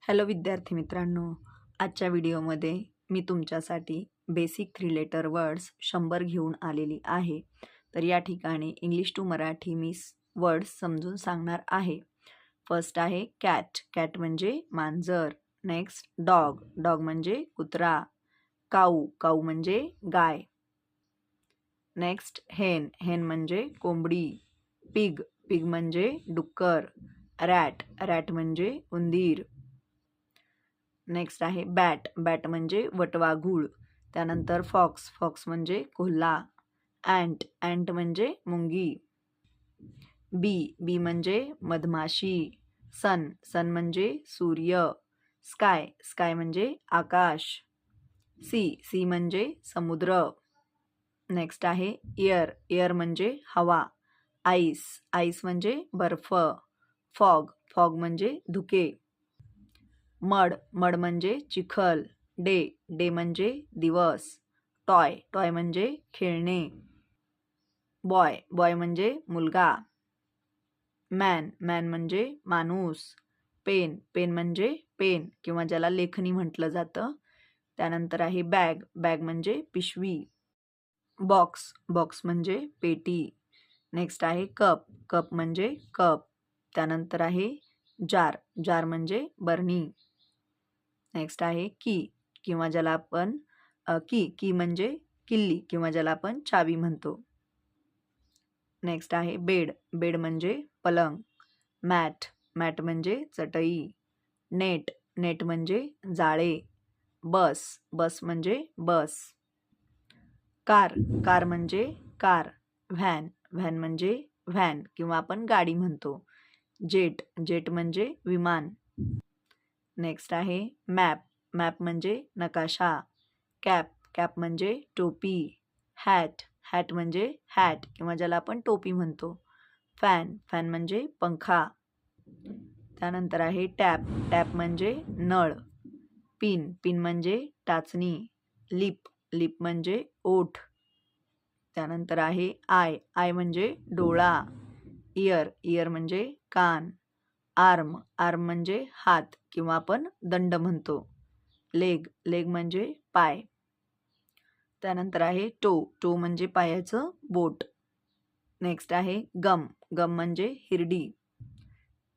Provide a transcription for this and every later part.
Hello विद्यार्थी मित्रांनो, आजच्या व्हिडिओमध्ये मी तुमच्यासाठी बेसिक 3 लेटर वर्ड्स 100 घेऊन आलेली आहे. तर या ठिकाणी इंग्लिश टू मराठी मी वर्ड्स समजून सांगणार आहे. फर्स्ट आहे कॅट. कॅट म्हणजे मांजर. Next dog. डॉग म्हणजे कुत्रा. काऊ. काऊ म्हणजे गाय. नेक्स्ट हेन. हेन म्हणजे कोंबडी. पिग. पिग म्हणजे डुक्कर. रॅट. रॅट म्हणजे उंदीर. नेक्स्ट आहे बॅट. बॅट म्हणजे वटवाघूळ. त्यानंतर फॉक्स. फॉक्स म्हणजे कोल्हा. अँट. अँट म्हणजे मुंगी. बी. बी म्हणजे मधमाशी. सन. सन म्हणजे सूर्य. स्काय. स्काय म्हणजे आकाश. सी. सी म्हणजे समुद्र. नेक्स्ट आहे एअर. एअर म्हणजे हवा. आईस. आईस म्हणजे बर्फ. फॉग. फॉग म्हणजे धुके. मड. मड म्हणजे चिखल. डे. डे म्हणजे दिवस. टॉय. टॉय म्हणजे खेळणे. बॉय. बॉय म्हणजे मुलगा. मॅन. मॅन म्हणजे माणूस. पेन. पेन म्हणजे पेन किंवा ज्याला लेखनी म्हटलं जातं. त्यानंतर आहे बॅग. बॅग म्हणजे पिशवी. बॉक्स. बॉक्स म्हणजे पेटी. नेक्स्ट आहे कप. कप म्हणजे कप. त्यानंतर आहे जार. जार म्हणजे बरणी. नेक्स्ट आहे की किंवा ज्याला आपण की म्हणजे किल्ली किंवा ज्याला आपण चावी म्हणतो. नेक्स्ट आहे बेड. बेड म्हणजे पलंग. मॅट. मॅट म्हणजे चटई. नेट. नेट म्हणजे जाळे. बस. बस म्हणजे बस. कार. कार म्हणजे कार. व्हॅन. व्हॅन म्हणजे व्हॅन किंवा आपण गाडी म्हणतो. जेट. जेट म्हणजे विमान. नेक्स्ट आहे मॅप. मॅप म्हणजे नकाशा. कॅप. कॅप म्हणजे टोपी. हॅट. हॅट म्हणजे हॅट किंवा ज्याला आपण टोपी म्हणतो. फॅन. फॅन म्हणजे पंखा. त्यानंतर आहे टॅप. टॅप म्हणजे नळ. पिन. पिन म्हणजे टाचणी. लिप. लिप म्हणजे ओठ. त्यानंतर आहे आय. आय म्हणजे डोळा. इयर. इयर म्हणजे कान. आर्म. आर्म म्हणजे हात किंवा आपण दंड म्हणतो. लेग. लेग म्हणजे पाय. त्यानंतर आहे टो. टो म्हणजे पायाचं बोट. नेक्स्ट आहे गम. गम म्हणजे हिरडी.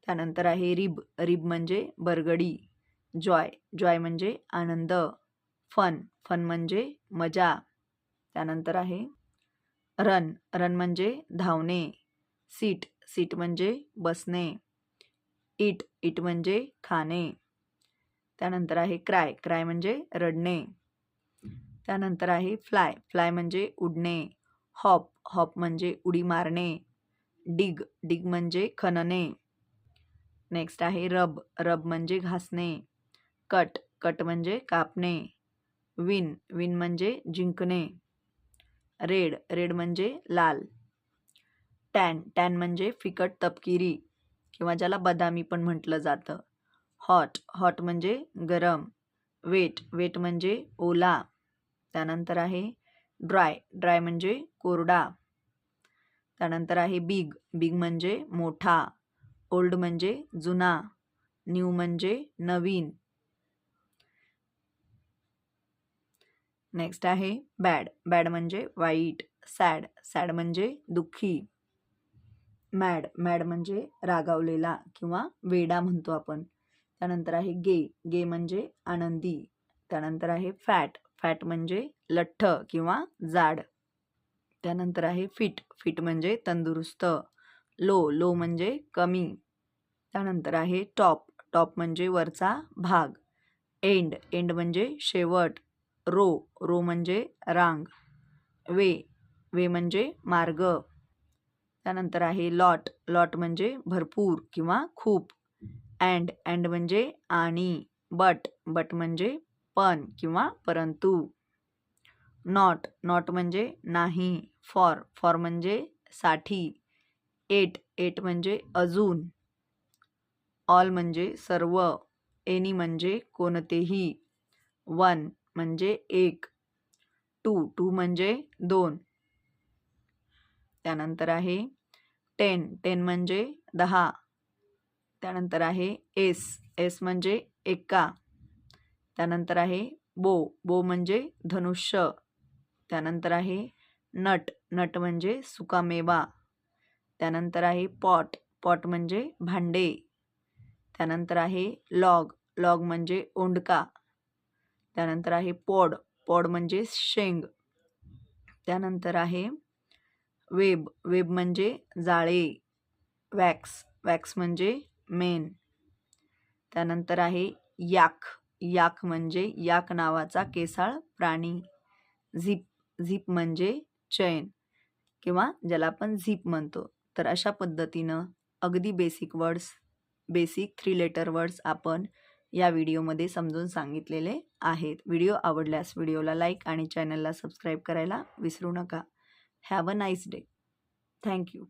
त्यानंतर आहे रिब. रिब म्हणजे बरगडी. जॉय. जॉय म्हणजे आनंद. फन. फन म्हणजे मजा. त्यानंतर आहे रन. रन म्हणजे धावणे. सीट. सीट म्हणजे बसणे. इट. इट म्हणजे खाणे. त्यानंतर आहे क्राय. क्राय म्हणजे रडणे. त्यानंतर आहे फ्लाय. फ्लाय म्हणजे उडणे. हॉप. हॉप म्हणजे उडी मारणे. डिग. डिग म्हणजे खणणे. नेक्स्ट आहे रब. रब म्हणजे घासणे. कट. कट म्हणजे कापणे. विन. विन म्हणजे जिंकणे. रेड. रेड म्हणजे लाल. टॅन. टॅन म्हणजे फिकट तपकिरी किंवा ज्याला बदामी पण म्हटलं जातं. हॉट. हॉट म्हणजे गरम. वेट. वेट म्हणजे ओला. त्यानंतर आहे ड्राय. ड्राय म्हणजे कोरडा. त्यानंतर आहे बिग. बिग म्हणजे मोठा. ओल्ड म्हणजे जुना. न्यू म्हणजे नवीन. नेक्स्ट आहे बॅड. बॅड म्हणजे वाईट. सॅड. सॅड म्हणजे दुःखी. मॅड. मॅड म्हणजे रागावलेला किंवा वेडा म्हणतो आपण. त्यानंतर आहे गे. गे म्हणजे आनंदी. त्यानंतर आहे फॅट. फॅट म्हणजे लठ्ठ किंवा जाड. त्यानंतर आहे फिट. फिट म्हणजे तंदुरुस्त. लो. लो म्हणजे कमी. त्यानंतर आहे टॉप. टॉप म्हणजे वरचा भाग. एंड. एंड म्हणजे शेवट. रो. रो म्हणजे रांग. वे. वे म्हणजे मार्ग. त्यानंतर आहे लॉट. लॉट म्हणजे भरपूर किंवा खूप. अँड. अँड म्हणजे आणि. बट. बट म्हणजे पण किंवा परंतु. नॉट. नॉट म्हणजे नाही. फॉर. फॉर म्हणजे साठी. एट. एट म्हणजे अजून. ऑल म्हणजे सर्व. एनी म्हणजे कोणतेही. वन म्हणजे एक. टू. टू म्हणजे दोन. त्यानंतर आहे 10. 10 म्हणजे 10. त्यानंतर आहे एस, एस म्हणजे एका. त्यानंतर आहे बो, बो म्हणजे धनुष्य. त्यानंतर आहे नट, नट म्हणजे सुकामेवा. त्यानंतर आहे पॉट, पॉट म्हणजे भांडे. त्यानंतर आहे लॉग, लॉग म्हणजे ओंडका. त्यानंतर आहे पॉड, पॉड म्हणजे शेंग. त्यानंतर आहे वेब, वेब म्हणजे जाळे. वॅक्स, वॅक्स म्हणजे मेण. त्यानंतर आहे याक, याक म्हणजे याक नावाचा केसाळ प्राणी. झिप, झिप म्हणजे चैन किंवा ज्याला आपण झिप म्हणतो. तर अशा पद्धतीनं अगदी basic words, basic 3 letter words आपण या व्हिडिओमध्ये समजून सांगितलेले आहेत. व्हिडिओ आवडल्यास व्हिडिओला लाईक आणि चॅनलला सबस्क्राईब करायला विसरू नका. Have a nice day. Thank you.